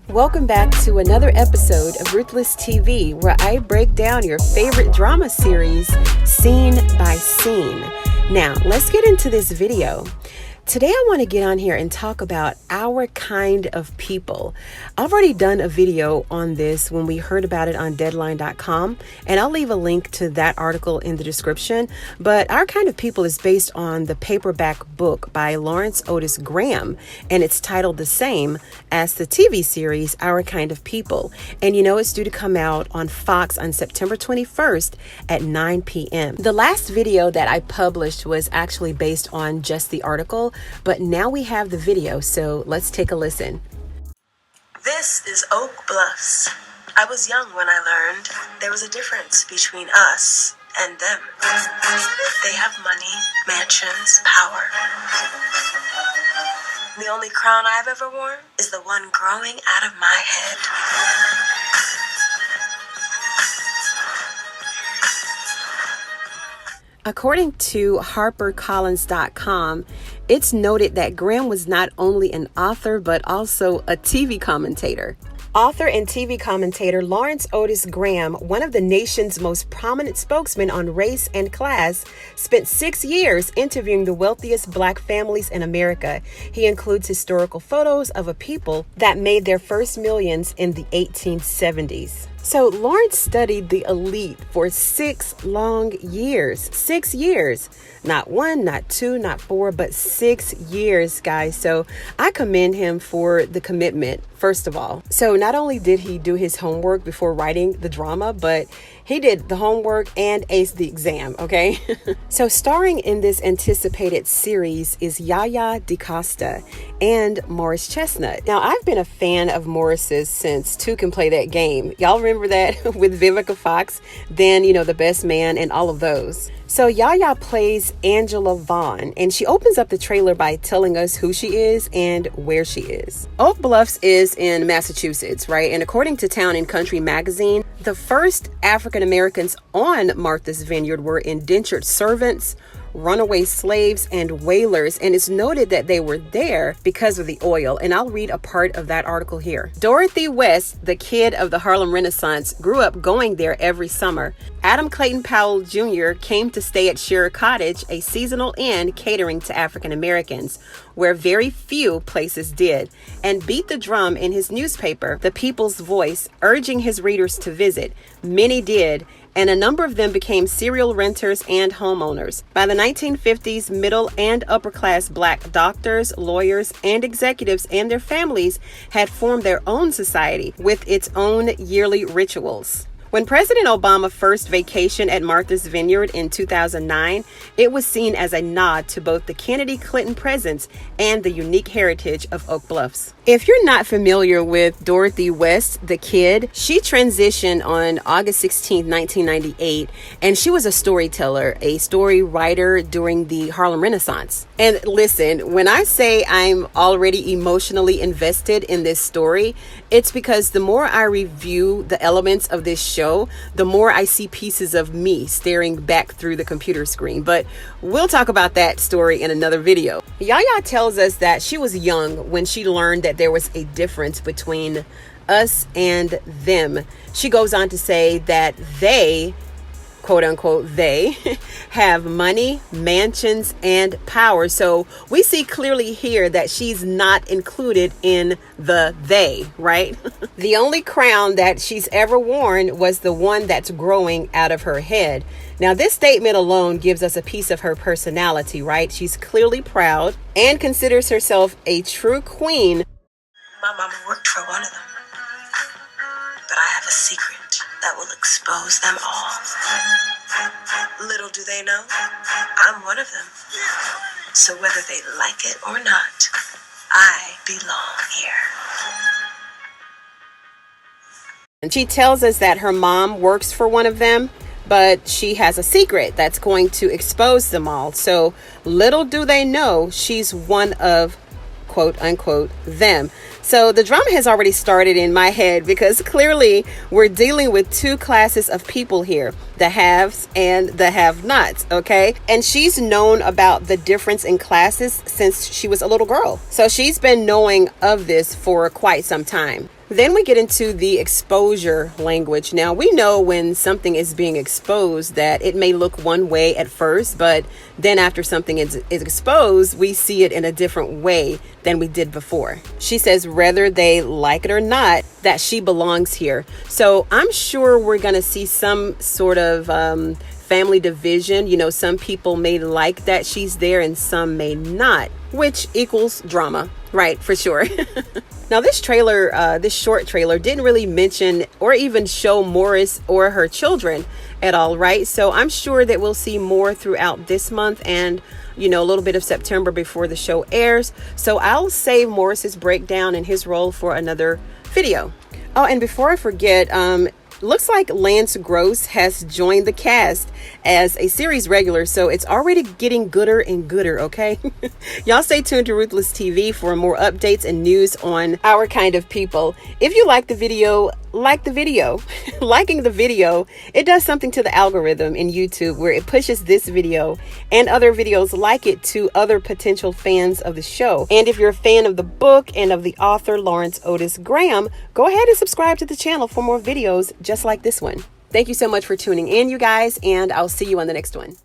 Welcome back to another episode of Ruthless TV, where I break down your favorite drama series scene by scene. Now, let's get into this video. Today I want to get on here and talk about our kind of people. I've already done a video on this when we heard about it on deadline.com, and I'll leave a link to that article in the description. But Our Kind of People is based on the paperback book by Lawrence Otis Graham, and it's titled the same as the TV series Our Kind of People. And it's due to come out on Fox on September 21st at 9 p.m. The last video that I published was actually based on just the article, but now we have the video, so let's take a listen. This is Oak Bluffs. I was young when I learned there was a difference between us and them. They have money, mansions, power. The only crown I've ever worn is the one growing out of my head. According to HarperCollins.com, it's noted that Graham was not only an author, but also a TV commentator. Author and TV commentator Lawrence Otis Graham, one of the nation's most prominent spokesmen on race and class, spent 6 years interviewing the wealthiest Black families in America. He includes historical photos of a people that made their first millions in the 1870s. So Lawrence studied the elite for 6 long years. 6 years. Not 1, not 2, not 4, but 6 years, guys. So I commend him for the commitment, first of all. So not only did he do his homework before writing the drama, but he did the homework and aced the exam, okay? So starring in this anticipated series is Yaya DaCosta and Morris Chestnut. Now, I've been a fan of Morris's since Two Can Play That Game. Y'all remember that with Vivica Fox? Then, The Best Man and all of those. So Yaya plays Angela Vaughn, and she opens up the trailer by telling us who she is and where she is. Oak Bluffs is in Massachusetts, right? And according to Town and Country magazine, the first African Americans on Martha's Vineyard were indentured servants, runaway slaves, and whalers, and it's noted that they were there because of the oil. And I'll read a part of that article here. Dorothy West, the kid of the Harlem Renaissance, grew up going there every summer. Adam Clayton Powell Jr. came to stay at Shearer Cottage, a seasonal inn catering to African Americans, where very few places did, and beat the drum in his newspaper, The People's Voice, urging his readers to visit. Many did, and a number of them became serial renters and homeowners. By the 1950s, middle and upper class Black doctors, lawyers, and executives and their families had formed their own society with its own yearly rituals. When President Obama first vacationed at Martha's Vineyard in 2009, it was seen as a nod to both the Kennedy-Clinton presence and the unique heritage of Oak Bluffs. If you're not familiar with Dorothy West, the kid, she transitioned on August 16, 1998, and she was a storyteller, a story writer during the Harlem Renaissance. And listen, when I say I'm already emotionally invested in this story, it's because the more I review the elements of this show, the more I see pieces of me staring back through the computer screen. But we'll talk about that story in another video. Yaya tells us that she was young when she learned that there was a difference between us and them. She goes on to say that they, quote unquote, they have money, mansions, and power. So we see clearly here that she's not included in the they, right? The only crown that she's ever worn was the one that's growing out of her head. Now, this statement alone gives us a piece of her personality, right? She's clearly proud and considers herself a true queen. My mama worked for one of them, but I have a secret that will expose them all. Little do they know, I'm one of them. So whether they like it or not, I belong here. And she tells us that her mom works for one of them, but she has a secret that's going to expose them all. So little do they know she's one of, quote unquote, them. So the drama has already started in my head because clearly we're dealing with two classes of people here, the haves and the have-nots, okay? And she's known about the difference in classes since she was a little girl. So she's been knowing of this for quite some time. Then we get into the exposure language. Now, we know when something is being exposed that it may look one way at first, but then after something is exposed, we see it in a different way than we did before. She says whether they like it or not, that she belongs here. So I'm sure we're going to see some sort of family division. You know, some people may like that she's there and some may not, which equals drama, right? For sure. Now, this short trailer didn't really mention or even show Morris or her children at all, right? So I'm sure that we'll see more throughout this month and, you know, a little bit of September before the show airs. So I'll save Morris's breakdown and his role for another video. Oh, and before I forget, looks like Lance Gross has joined the cast as a series regular, so it's already getting gooder and gooder, okay? Y'all stay tuned to Ruthless TV for more updates and news on our kind of people. If you like the video, like the video. Liking the video, it does something to the algorithm in YouTube where it pushes this video and other videos like it to other potential fans of the show. And if you're a fan of the book and of the author Lawrence Otis Graham, go ahead and subscribe to the channel for more videos just like this one. Thank you so much for tuning in, you guys, and I'll see you on the next one.